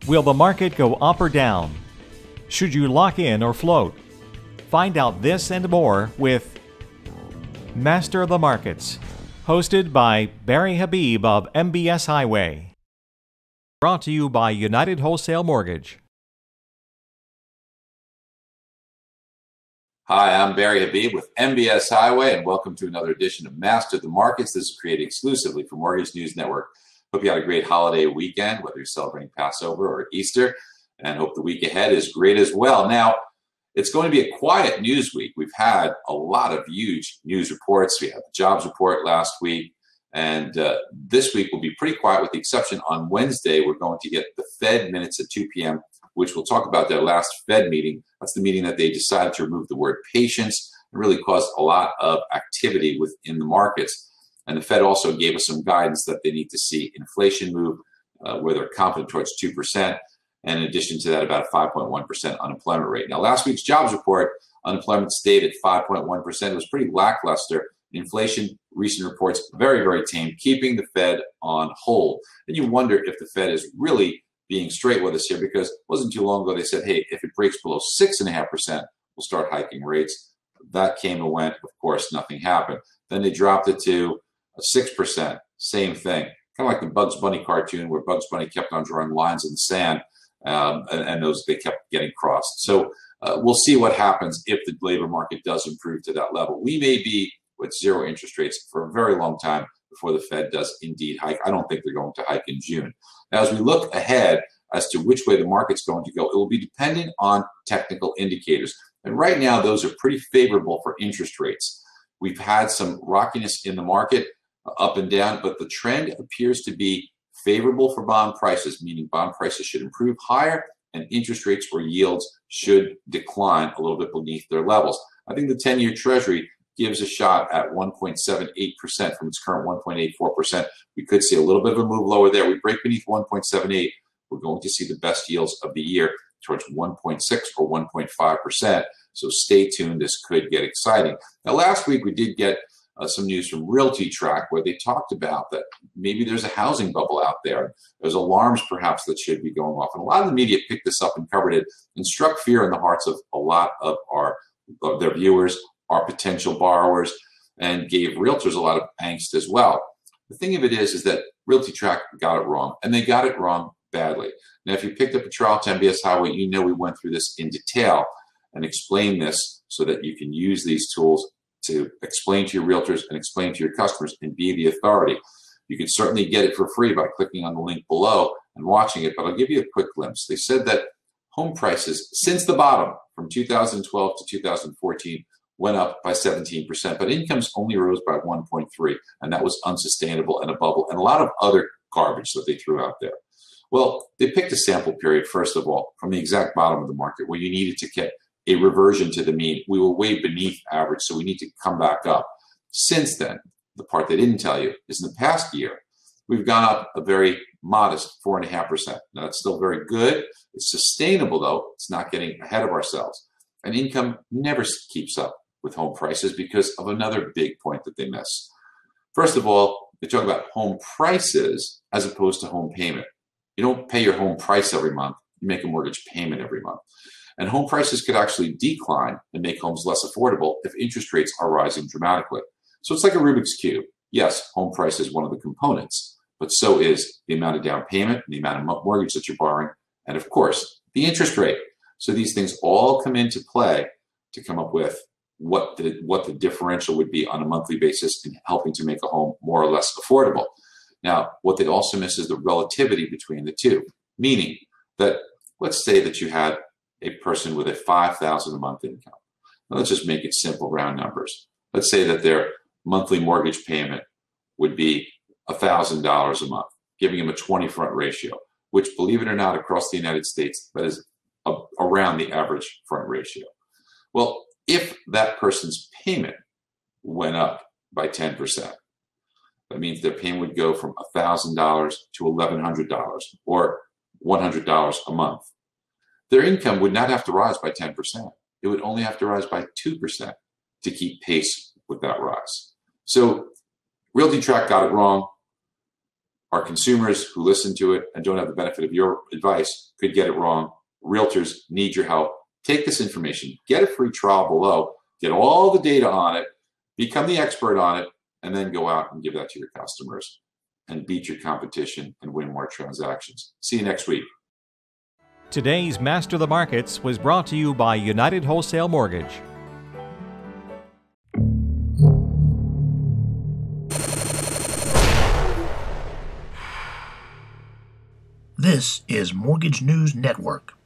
Will the market go up or down? Should you lock in or float? Find out this and more with Master of the Markets, hosted by Barry Habib of MBS Highway. Brought to you by United Wholesale Mortgage. Hi, I'm Barry Habib with MBS Highway, and welcome to another edition of Master of the Markets. This is created exclusively for Mortgage News Network. Hope you had a great holiday weekend, whether you're celebrating Passover or Easter, and hope the week ahead is great as well. Now, it's going to be a quiet news week. We've had a lot of huge news reports. We had the jobs report last week, and this week will be pretty quiet with the exception on Wednesday. We're going to get the Fed minutes at 2 p.m., which we'll talk about their last Fed meeting. That's the meeting that they decided to remove the word patience and really caused a lot of activity within the markets. And the Fed also gave us some guidance that they need to see inflation move, where they're confident towards 2%. And in addition to that, about a 5.1% unemployment rate. Now, last week's jobs report, unemployment stayed at 5.1%. It was pretty lackluster. Inflation, recent reports, very, very tame, keeping the Fed on hold. And you wonder if the Fed is really being straight with us here, because it wasn't too long ago they said, hey, if it breaks below 6.5%, we'll start hiking rates. That came and went. Of course, nothing happened. Then they dropped it to 6%, same thing. Kind of like the Bugs Bunny cartoon where Bugs Bunny kept on drawing lines in the sand, and those they kept getting crossed. So we'll see what happens if the labor market does improve to that level. We may be with zero interest rates for a very long time before the Fed does indeed hike. I don't think they're going to hike in June. Now, as we look ahead as to which way the market's going to go, it will be dependent on technical indicators. And right now, those are pretty favorable for interest rates. We've had some rockiness in the market, up and down, but the trend appears to be favorable for bond prices, meaning bond prices should improve higher and interest rates or yields should decline a little bit beneath their levels. I think the 10-year Treasury gives a shot at 1.78% from its current 1.84%. We could see a little bit of a move lower there. We break beneath 1.78, we're going to see the best yields of the year towards 1.6 or 1.5%. So stay tuned. This could get exciting. Now, last week we did get some news from RealtyTrack where they talked about that maybe there's a housing bubble out there. There's alarms perhaps that should be going off. And a lot of the media picked this up and covered it and struck fear in the hearts of a lot of their viewers, our potential borrowers, and gave realtors a lot of angst as well. The thing of it is that RealtyTrack got it wrong, and they got it wrong badly. Now, if you picked up a trial to MBS Highway, you know we went through this in detail and explained this so that you can use these tools to explain to your realtors and explain to your customers and be the authority. You can certainly get it for free by clicking on the link below and watching it, but I'll give you a quick glimpse. They said that home prices since the bottom from 2012 to 2014 went up by 17%, but incomes only rose by 1.3%, and that was unsustainable and a bubble and a lot of other garbage that they threw out there. Well, they picked a sample period, first of all, from the exact bottom of the market where you needed to get a reversion to the mean. We were way beneath average, so we need to come back up. Since then, the part they didn't tell you is in the past year, we've gone up a very modest 4.5%. Now, that's still very good. It's sustainable, though. It's not getting ahead of ourselves. And income never keeps up with home prices because of another big point that they miss. First of all, they talk about home prices as opposed to home payment. You don't pay your home price every month. You make a mortgage payment every month. And home prices could actually decline and make homes less affordable if interest rates are rising dramatically. So it's like a Rubik's Cube. Yes, home price is one of the components, but so is the amount of down payment, the amount of mortgage that you're borrowing, and of course, the interest rate. So these things all come into play to come up with what the differential would be on a monthly basis in helping to make a home more or less affordable. Now, what they also miss is the relativity between the two, meaning that let's say that you had a person with a $5,000 a month income. Now, let's just make it simple, round numbers. Let's say that their monthly mortgage payment would be $1,000 a month, giving them a 20-front ratio, which, believe it or not, across the United States, that is around the average front ratio. Well, if that person's payment went up by 10%, that means their payment would go from $1,000 to $1,100 or $100 a month. Their income would not have to rise by 10%. It would only have to rise by 2% to keep pace with that rise. So RealtyTrack got it wrong. Our consumers who listen to it and don't have the benefit of your advice could get it wrong. Realtors need your help. Take this information, get a free trial below, get all the data on it, become the expert on it, and then go out and give that to your customers and beat your competition and win more transactions. See you next week. Today's Master the Markets was brought to you by United Wholesale Mortgage. This is Mortgage News Network.